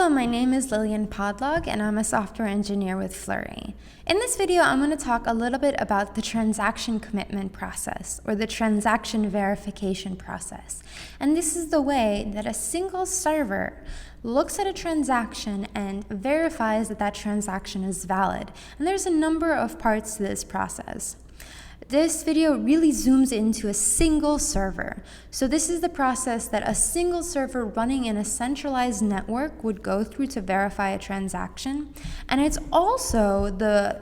Hello, my name is Lillian Podlog and I'm a software engineer with Fluree. In this video, I'm going to talk a little bit about the transaction commitment process or the transaction verification process. And this is the way that a single server looks at a transaction and verifies that that transaction is valid. And there's a number of parts to this process. This video really zooms into a single server. So this is the process that a single server running in a centralized network would go through to verify a transaction. And it's also the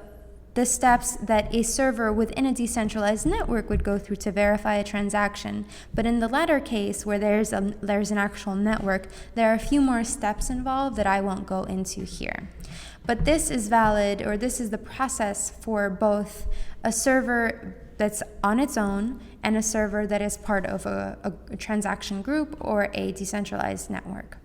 steps that a server within a decentralized network would go through to verify a transaction. But in the latter case, where there's an actual network, there are a few more steps involved that I won't go into here. But this is valid, or this is the process for both a server that's on its own and a server that is part of a transaction group or a decentralized network.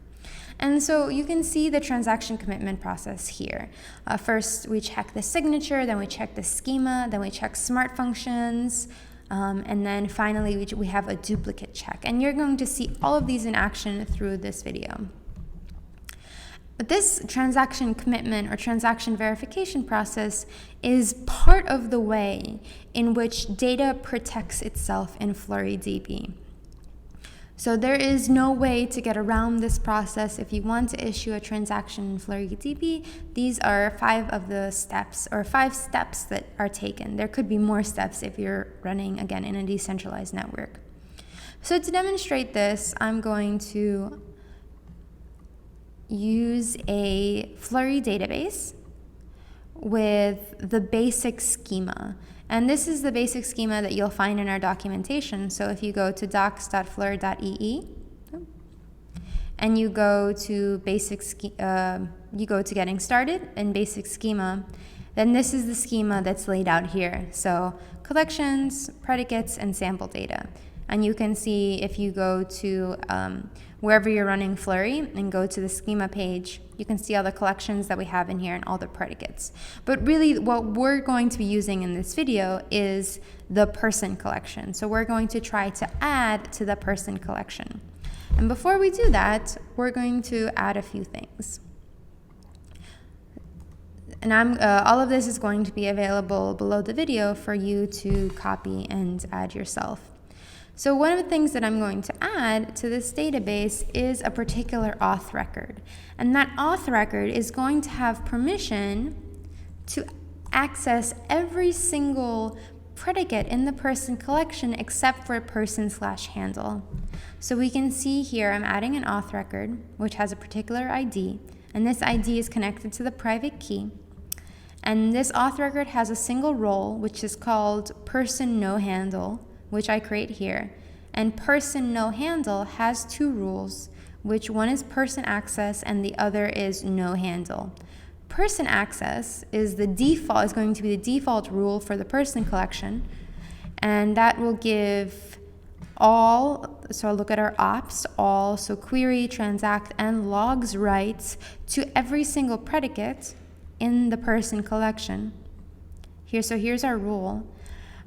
And so you can see the transaction commitment process here. First, we check the signature, then we check the schema, then we check smart functions, and then finally we have a duplicate check. And you're going to see all of these in action through this video. But this transaction commitment or transaction verification process is part of the way in which data protects itself in FlureeDB. So there is no way to get around this process. If you want to issue a transaction in FlureeDB, these are 5 steps that are taken. There could be more steps if you're running, again, in a decentralized network. So to demonstrate this, I'm going to use a Fluree database with the basic schema. And this is the basic schema that you'll find in our documentation. So if you go to docs.fluree.ee and you go to getting started in basic schema, then this is the schema that's laid out here. So collections, predicates, and sample data. And you can see if you go to wherever you're running Fluree and go to the schema page, you can see all the collections that we have in here and all the predicates. But really what we're going to be using in this video is the person collection. So we're going to try to add to the person collection. And before we do that, we're going to add a few things. And all of this is going to be available below the video for you to copy and add yourself. So one of the things that I'm going to add to this database is a particular auth record. And that auth record is going to have permission to access every single predicate in the person collection except for person/handle. So we can see here I'm adding an auth record, which has a particular ID. And this ID is connected to the private key. And this auth record has a single role, which is called person/no-handle, which I create here. And person/no-handle has 2 rules, which one is person access and the other is no-handle. Person access is going to be the default rule for the person collection, and that will give all, so I'll look at our ops, all, so query, transact, and logs rights to every single predicate in the person collection. So here's our rule.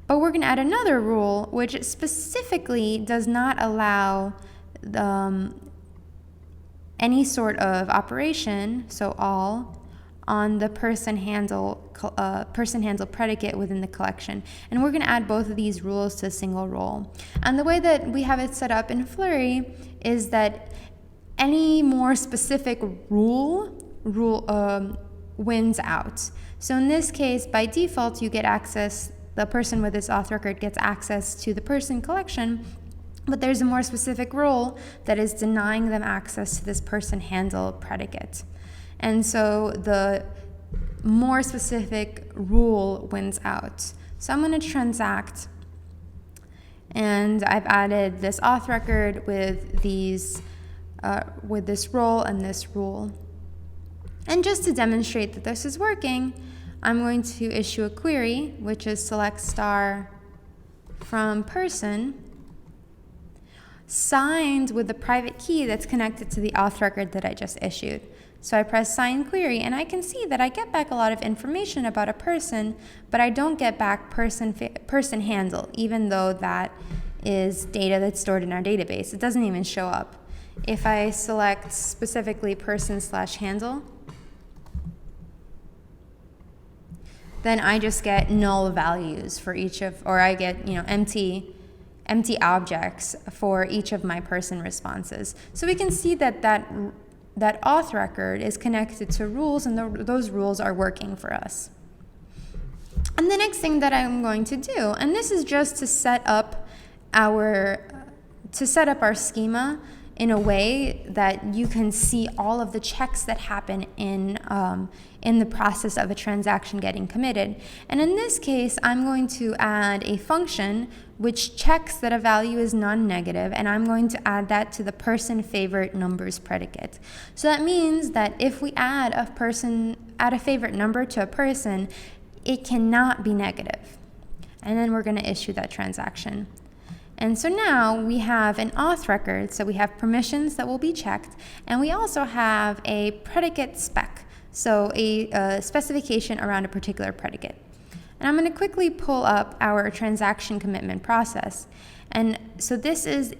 But we're going to add another rule, which specifically does not allow any sort of operation, so all, on the person/handle predicate within the collection. And we're going to add both of these rules to a single rule. And the way that we have it set up in Fluree is that any more specific rule wins out. So in this case, by default, you get access. The person with this auth record gets access to the person collection, but there's a more specific rule that is denying them access to this person/handle predicate. And so the more specific rule wins out. So I'm going to transact, and I've added this auth record with these, with this role and this rule. And just to demonstrate that this is working, I'm going to issue a query, which is select star from person, signed with the private key that's connected to the auth record that I just issued. So I press sign query, and I can see that I get back a lot of information about a person, but I don't get back person/handle, even though that is data that's stored in our database. It doesn't even show up. if I select specifically person/handle, then I just get null values for each of, or I get, empty objects for each of my person responses. So we can see that auth record is connected to rules, and those rules are working for us. And the next thing that I'm going to do, and this is just to set up our schema in a way that you can see all of the checks that happen in the process of a transaction getting committed. And in this case, I'm going to add a function which checks that a value is non-negative, and I'm going to add that to the person favorite numbers predicate. So that means that if we add a favorite number to a person, it cannot be negative. And then we're going to issue that transaction. And so now we have an auth record, so we have permissions that will be checked, and we also have a predicate spec, so a specification around a particular predicate. And I'm going to quickly pull up our transaction commitment process. And so this is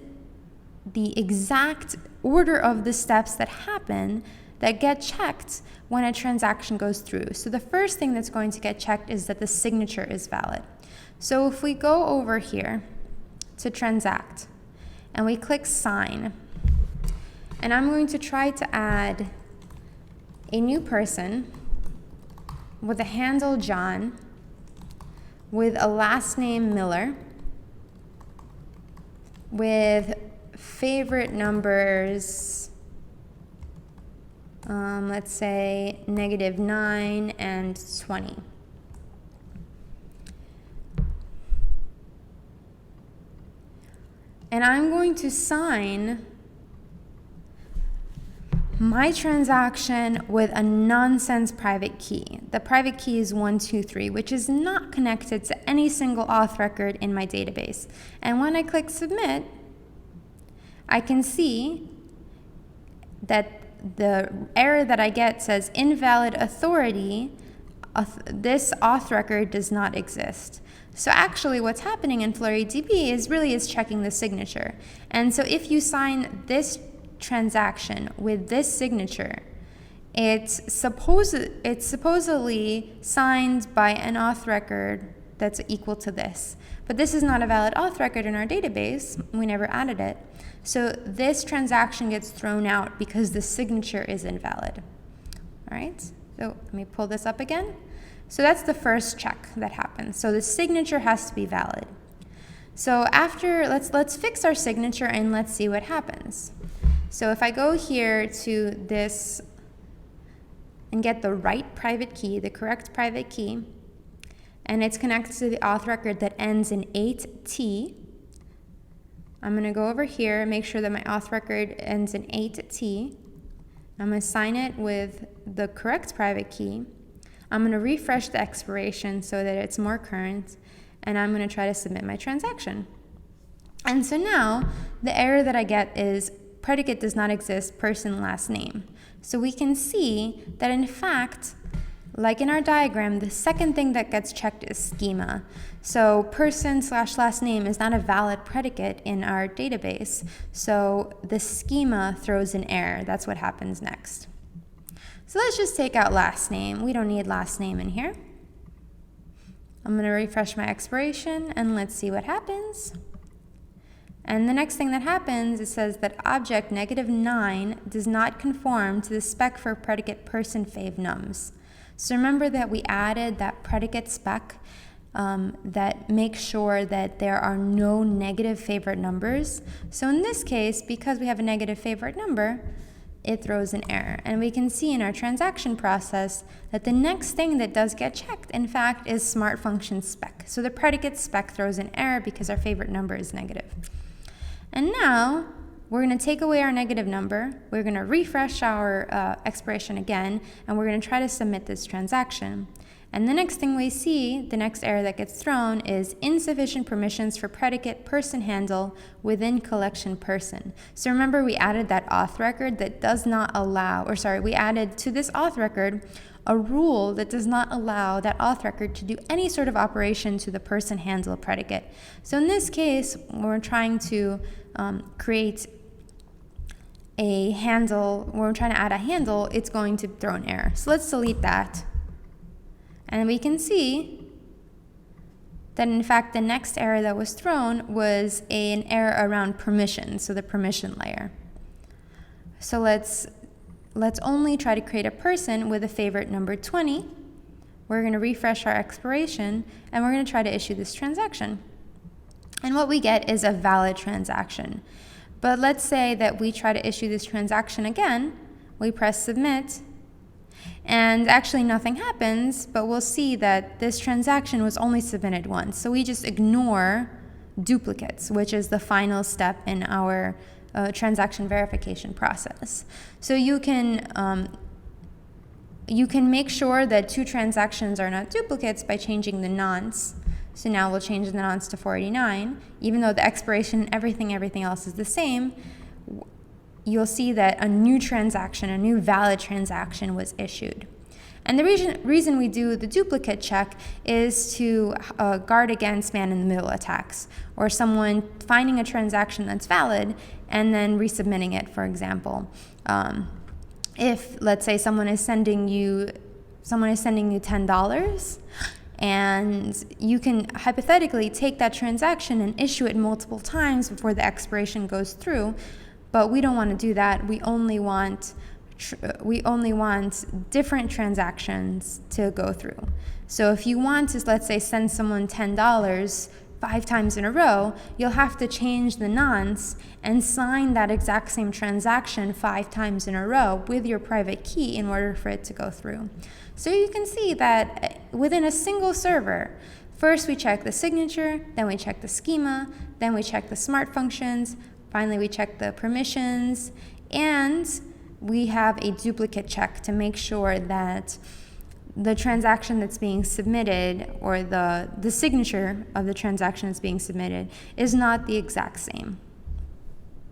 the exact order of the steps that happen that get checked when a transaction goes through. So the first thing that's going to get checked is that the signature is valid. So if we go over here to transact and we click sign, and I'm going to try to add a new person with a handle John, with a last name Miller, with favorite numbers, let's say -9 and 20. And I'm going to sign my transaction with a nonsense private key. The private key is 123, which is not connected to any single auth record in my database. And when I click submit, I can see that the error that I get says invalid authority. This auth record does not exist. So actually what's happening in Fluree DB is checking the signature. And so if you sign this transaction with this signature, it's supposedly signed by an auth record that's equal to this. But this is not a valid auth record in our database. We never added it. So this transaction gets thrown out because the signature is invalid. All right, so let me pull this up again. So that's the first check that happens. So the signature has to be valid. So after, let's fix our signature and let's see what happens. So if I go here to this and get the right private key, the correct private key, and it's connected to the auth record that ends in 8T, I'm going to go over here and make sure that my auth record ends in 8T. I'm going to sign it with the correct private key. I'm going to refresh the expiration so that it's more current, and I'm going to try to submit my transaction. And so now the error that I get is predicate does not exist, person last name. So we can see that in fact, like in our diagram, the second thing that gets checked is schema. So person/last name is not a valid predicate in our database. So the schema throws an error. That's what happens next. So let's just take out last name. We don't need last name in here. I'm going to refresh my expiration and let's see what happens. And the next thing that happens, it says that object -9 does not conform to the spec for predicate person fav nums. So remember that we added that predicate spec that makes sure that there are no negative favorite numbers. So in this case, because we have a negative favorite number, it throws an error. And we can see in our transaction process that the next thing that does get checked, in fact, is smart function spec. So the predicate spec throws an error because our favorite number is negative. And now we're going to take away our negative number, we're going to refresh our expiration again, and we're going to try to submit this transaction. And the next thing we see, the next error that gets thrown is insufficient permissions for predicate person handle within collection person. So remember we added that auth record that does not allow, we added to this auth record a rule that does not allow that auth record to do any sort of operation to the person handle predicate. So in this case, we're trying to create a handle, when we're trying to add a handle, it's going to throw an error. So let's delete that. And we can see that in fact the next error that was thrown was an error around permissions, so the permission layer. So let's only try to create a person with a favorite number 20. We're going to refresh our expiration, and we're going to try to issue this transaction. And what we get is a valid transaction. But let's say that we try to issue this transaction again. We press submit, and actually nothing happens, but we'll see that this transaction was only submitted once. So we just ignore duplicates, which is the final step in our transaction verification process. So you can make sure that two transactions are not duplicates by changing the nonce. So now we'll change the nonce to 489. Even though the expiration, everything else is the same, you'll see that a new transaction, a new valid transaction was issued. And the reason we do the duplicate check is to guard against man-in-the-middle attacks, or someone finding a transaction that's valid and then resubmitting it, for example. If, let's say, someone is sending you $10, and you can hypothetically take that transaction and issue it multiple times before the expiration goes through, but we don't want to do that. We only want different transactions to go through. So if you want to, let's say, send someone $10 5 times in a row, you'll have to change the nonce and sign that exact same transaction 5 times in a row with your private key in order for it to go through. So you can see that within a single server, first we check the signature, then we check the schema, then we check the smart functions, finally we check the permissions, and we have a duplicate check to make sure that the transaction that's being submitted, or the signature of the transaction that's being submitted, is not the exact same.